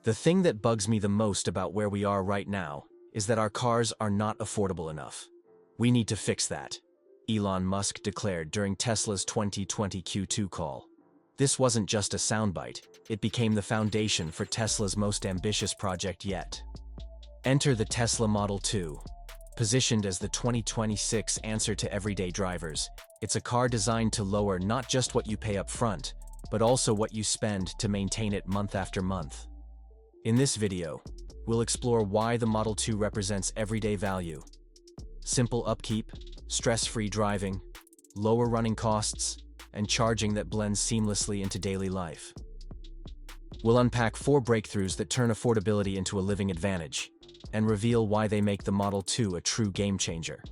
The thing that bugs me the most about where we are right now is that our cars are not affordable enough. We need to fix that, Elon Musk declared during Tesla's 2020 Q2 call. This wasn't just a soundbite, it became the foundation for Tesla's most ambitious project yet. Enter the Tesla Model 2. Positioned as the 2026 answer to everyday drivers, it's a car designed to lower not just what you pay up front, but also what you spend to maintain it month after month. In this video, we'll explore why the Model 2 represents everyday value. Simple upkeep, stress-free driving, lower running costs, and charging that blends seamlessly into daily life. We'll unpack 4 breakthroughs that turn affordability into a living advantage, and reveal why they make the Model 2 a true game-changer.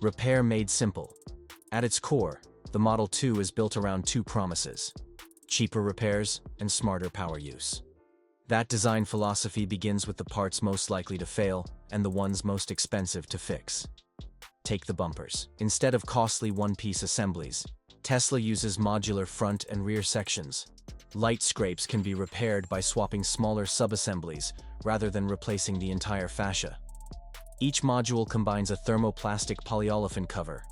Repair made simple. At its core, the Model 2 is built around 2 promises: cheaper repairs and smarter power use. That design philosophy begins with the parts most likely to fail and the ones most expensive to fix. Take the bumpers. Instead of costly one-piece assemblies, Tesla uses modular front and rear sections. Light scrapes can be repaired by swapping smaller sub-assemblies rather than replacing the entire fascia. Each module combines a thermoplastic polyolefin cover,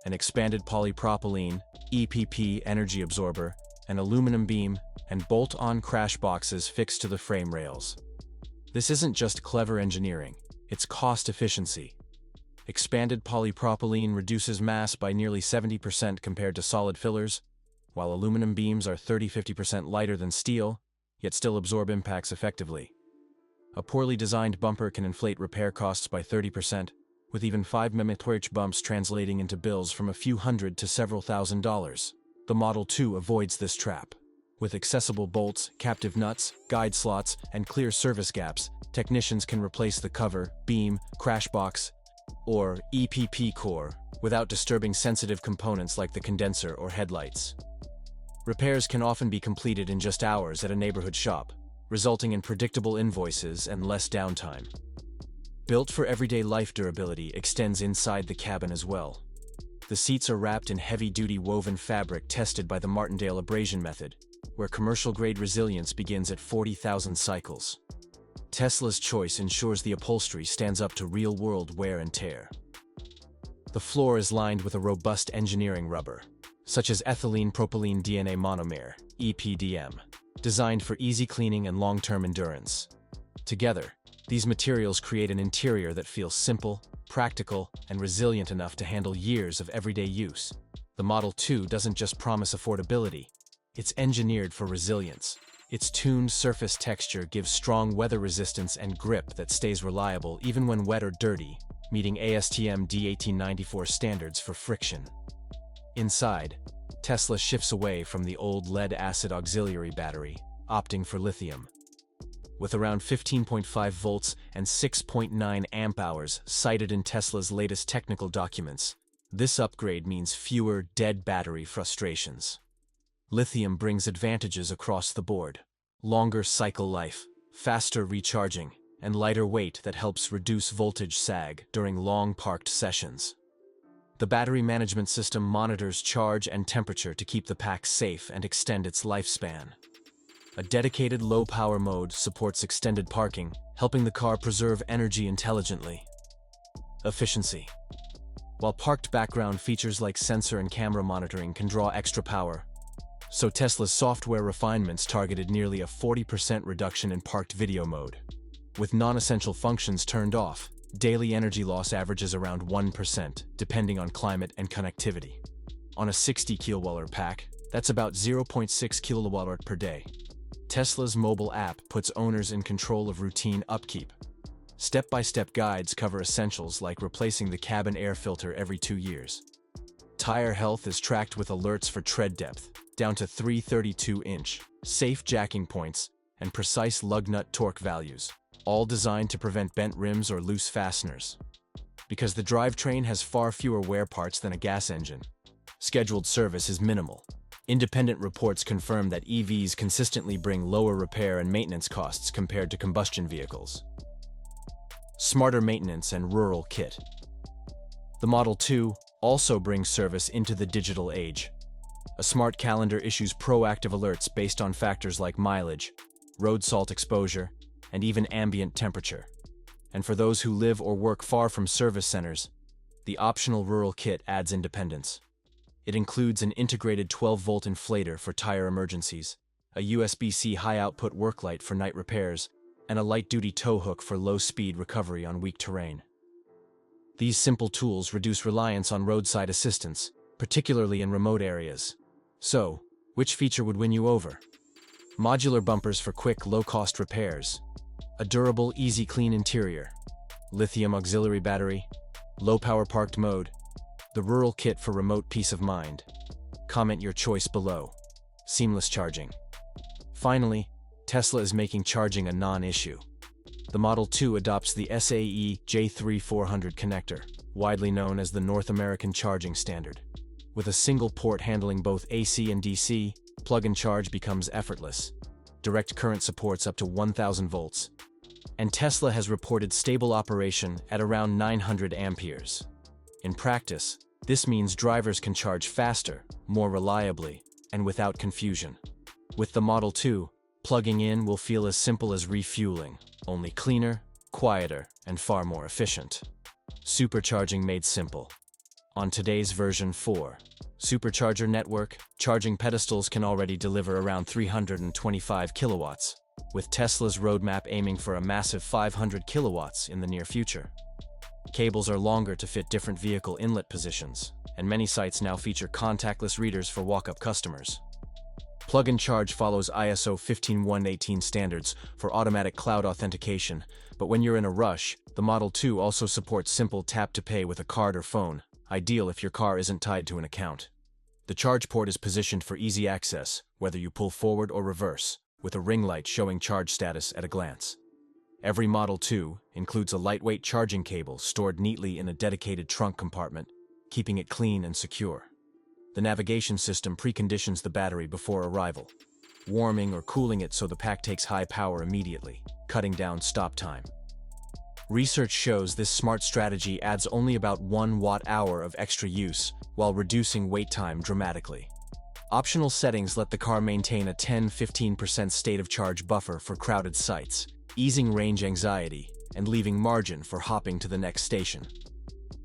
an expanded polypropylene (EPP) energy absorber, an aluminum beam, and bolt-on crash boxes fixed to the frame rails. This isn't just clever engineering, it's cost efficiency. Expanded polypropylene reduces mass by nearly 70% compared to solid fillers, while aluminum beams are 30–50% lighter than steel, yet still absorb impacts effectively. A poorly designed bumper can inflate repair costs by 30%, with even 5 mm bumps translating into bills from a few hundred to several $1,000s. The Model 2 avoids this trap. With accessible bolts, captive nuts, guide slots, and clear service gaps, technicians can replace the cover, beam, crash box, or EPP core without disturbing sensitive components like the condenser or headlights. Repairs can often be completed in just hours at a neighborhood shop, resulting in predictable invoices and less downtime. Built for everyday life, durability extends inside the cabin as well. The seats are wrapped in heavy-duty woven fabric tested by the Martindale abrasion method, where commercial-grade resilience begins at 40,000 cycles. Tesla's choice ensures the upholstery stands up to real-world wear and tear. The floor is lined with a robust engineering rubber, such as ethylene propylene DNA monomer (EPDM), designed for easy cleaning and long-term endurance. Together, these materials create an interior that feels simple, practical, and resilient enough to handle years of everyday use. The Model 2 doesn't just promise affordability, it's engineered for resilience. Its tuned surface texture gives strong weather resistance and grip that stays reliable even when wet or dirty, meeting ASTM D1894 standards for friction. Inside, Tesla shifts away from the old lead-acid auxiliary battery, opting for lithium. With around 15.5 volts and 6.9 amp-hours cited in Tesla's latest technical documents, this upgrade means fewer dead battery frustrations. Lithium brings advantages across the board: longer cycle life, faster recharging, and lighter weight that helps reduce voltage sag during long parked sessions. The battery management system monitors charge and temperature to keep the pack safe and extend its lifespan. A dedicated low-power mode supports extended parking, helping the car preserve energy intelligently. Efficiency. While parked background features like sensor and camera monitoring can draw extra power, so Tesla's software refinements targeted nearly a 40% reduction in parked video mode. With non-essential functions turned off, daily energy loss averages around 1%, depending on climate and connectivity. On a 60 kWh pack, that's about 0.6 kWh per day. Tesla's mobile app puts owners in control of routine upkeep. Step-by-step guides cover essentials like replacing the cabin air filter every 2 years. Tire health is tracked with alerts for tread depth, down to 3/32-inch, safe jacking points, and precise lug nut torque values, all designed to prevent bent rims or loose fasteners. Because the drivetrain has far fewer wear parts than a gas engine, scheduled service is minimal. Independent reports confirm that EVs consistently bring lower repair and maintenance costs compared to combustion vehicles. Smarter maintenance and rural kit. The Model 2 also brings service into the digital age. A smart calendar issues proactive alerts based on factors like mileage, road salt exposure, and even ambient temperature. And for those who live or work far from service centers, the optional rural kit adds independence. It includes an integrated 12-volt inflator for tire emergencies, a USB-C high-output work light for night repairs, and a light-duty tow hook for low-speed recovery on weak terrain. These simple tools reduce reliance on roadside assistance, particularly in remote areas. So, which feature would win you over? Modular bumpers for quick, low-cost repairs, a durable, easy-clean interior, lithium auxiliary battery, low-power parked mode, the rural kit for remote peace of mind. Comment your choice below. Seamless charging. Finally, Tesla is making charging a non-issue. The Model 2 adopts the SAE J3400 connector, widely known as the North American charging standard. With a single port handling both AC and DC, plug-and charge becomes effortless. Direct current supports up to 1000 volts. And Tesla has reported stable operation at around 900 amperes. In practice, this means drivers can charge faster, more reliably, and without confusion. With the Model 2, plugging in will feel as simple as refueling, only cleaner, quieter, and far more efficient. Supercharging made simple. On today's version 4, Supercharger Network, charging pedestals can already deliver around 325 kilowatts, with Tesla's roadmap aiming for a massive 500 kilowatts in the near future. Cables are longer to fit different vehicle inlet positions, and many sites now feature contactless readers for walk-up customers. Plug and Charge follows ISO 15118 standards for automatic cloud authentication, but when you're in a rush, the Model 2 also supports simple tap-to-pay with a card or phone, ideal if your car isn't tied to an account. The charge port is positioned for easy access, whether you pull forward or reverse, with a ring light showing charge status at a glance. Every Model 2 includes a lightweight charging cable stored neatly in a dedicated trunk compartment, keeping it clean and secure. The navigation system preconditions the battery before arrival, warming or cooling it so the pack takes high power immediately, cutting down stop time. Research shows this smart strategy adds only about 1 watt-hour of extra use, while reducing wait time dramatically. Optional settings let the car maintain a 10–15% state of charge buffer for crowded sites, easing range anxiety and leaving margin for hopping to the next station.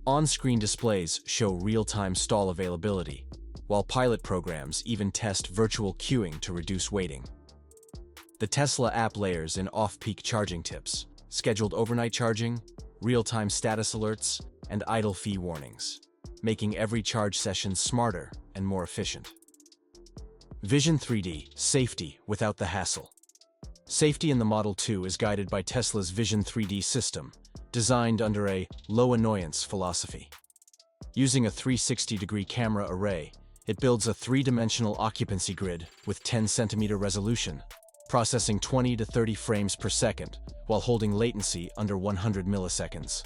On-screen displays show real-time stall availability, while pilot programs even test virtual queuing to reduce waiting. The Tesla app layers in off-peak charging tips, scheduled overnight charging, real-time status alerts, and idle fee warnings, making every charge session smarter and more efficient. Vision 3D, safety without the hassle. Safety in the Model 2 is guided by Tesla's Vision 3D system, designed under a low-annoyance philosophy. Using a 360-degree camera array, it builds a three-dimensional occupancy grid with 10-centimeter resolution, processing 20 to 30 frames per second, while holding latency under 100 milliseconds.